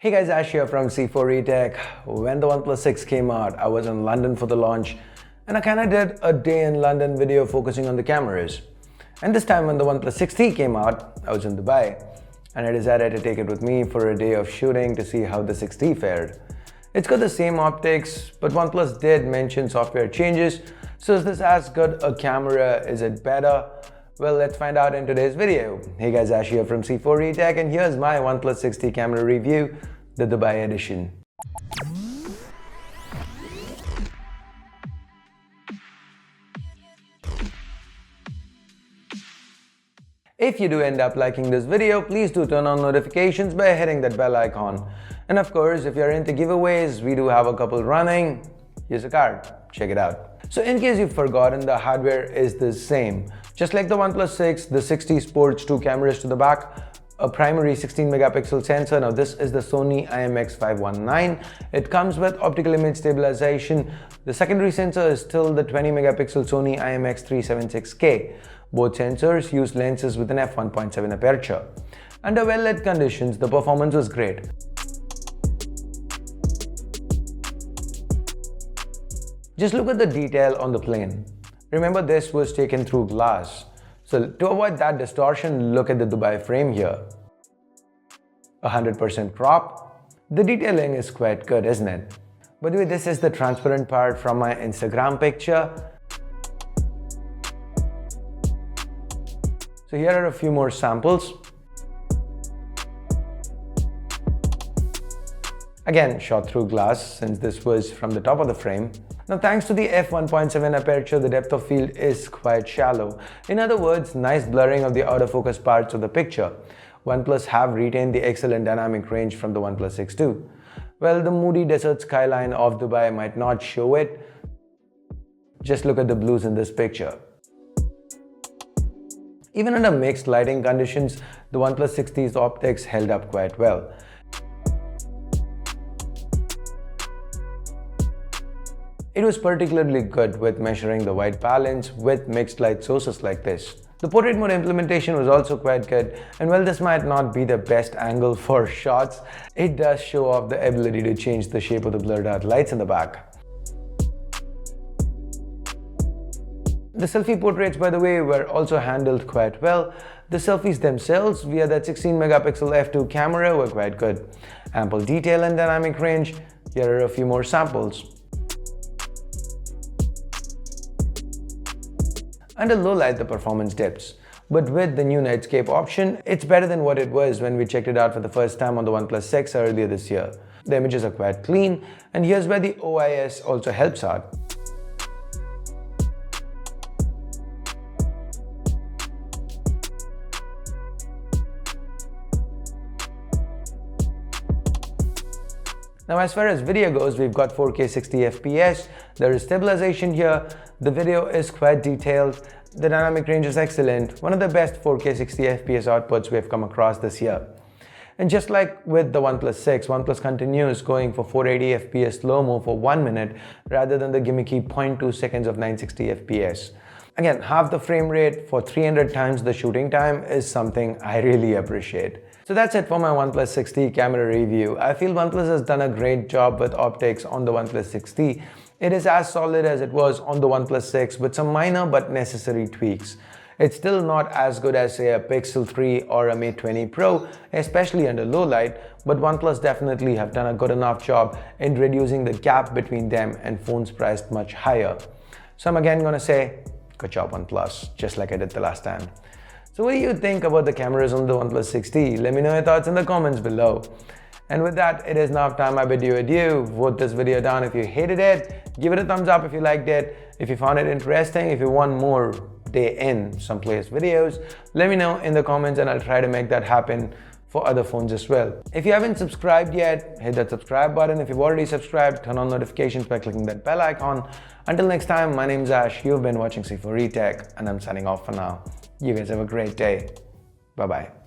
Hey guys, Ash here from C4E Tech. When the OnePlus 6 came out, I was in London for the launch and I kinda did a day in London video focusing on the cameras. And this time when the OnePlus 6T came out, I was in Dubai and I decided to take it with me for a day of shooting to see how the 6T fared. It's got the same optics, but OnePlus did mention software changes. So is this as good a camera? Is it better? Well, let's find out in today's video. Hey guys, Ash here from C4E Tech and here's my OnePlus 6T camera review, the Dubai edition. If you do end up liking this video, please do turn on notifications by hitting that bell icon. And of course, if you're into giveaways, we do have a couple running. Here's a card, check it out. So in case you've forgotten, the hardware is the same. Just like the OnePlus 6, the 6T sports two cameras to the back, a primary 16 megapixel sensor. Now this is the Sony IMX519. It comes with optical image stabilization. The secondary sensor is still the 20 megapixel Sony IMX376K. Both sensors use lenses with an f1.7 aperture. Under well-lit conditions, the performance was great. Just look at the detail on the plane. Remember, this was taken through glass. So to avoid that distortion, look at the Dubai frame here. 100% crop. The detailing is quite good, isn't it? By the way, this is the transparent part from my Instagram picture. So here are a few more samples. Again, shot through glass since this was from the top of the frame. Now thanks to the f1.7 aperture, the depth of field is quite shallow. In other words, nice blurring of the out of focus parts of the picture. OnePlus have retained the excellent dynamic range from the OnePlus 6 too. Well, the moody desert skyline of Dubai might not show it. Just look at the blues in this picture. Even under mixed lighting conditions, the OnePlus 6T's optics held up quite well. It was particularly good with measuring the white balance with mixed light sources like this. The portrait mode implementation was also quite good, and while this might not be the best angle for shots, it does show off the ability to change the shape of the blurred out lights in the back. The selfie portraits, by the way, were also handled quite well. The selfies themselves via that 16 megapixel f2 camera were quite good. Ample detail and dynamic range. Here are a few more samples. Under low light, the performance dips. But with the new Nightscape option, it's better than what it was when we checked it out for the first time on the OnePlus 6 earlier this year. The images are quite clean, and here's where the OIS also helps out. Now as far as video goes, we've got 4K 60 FPS, there is stabilization here, the video is quite detailed, the dynamic range is excellent, one of the best 4K 60 FPS outputs we've come across this year. And just like with the OnePlus 6, OnePlus continues going for 480 FPS slow-mo for 1 minute rather than the gimmicky 0.2 seconds of 960 FPS. Again, half the frame rate for 300 times the shooting time is something I really appreciate. So that's it for my OnePlus 6T camera review. I feel OnePlus has done a great job with optics on the OnePlus 6T. It is as solid as it was on the OnePlus 6 with some minor but necessary tweaks. It's still not as good as say a Pixel 3 or a Mate 20 Pro, especially under low light, but OnePlus definitely have done a good enough job in reducing the gap between them and phones priced much higher. So I'm again gonna say, good job OnePlus, just like I did the last time. So what do you think about the cameras on the OnePlus 6T? Let me know your thoughts in the comments below. And with that, it is now time I bid you adieu. Vote this video down if you hated it. Give it a thumbs up if you liked it. If you found it interesting, if you want more day in some place videos, let me know in the comments and I'll try to make that happen for other phones as well. If you haven't subscribed yet, hit that subscribe button. If you've already subscribed, turn on notifications by clicking that bell icon. Until next time, my name's Ash. You've been watching C4E Tech and I'm signing off for now. You guys have a great day. Bye-bye.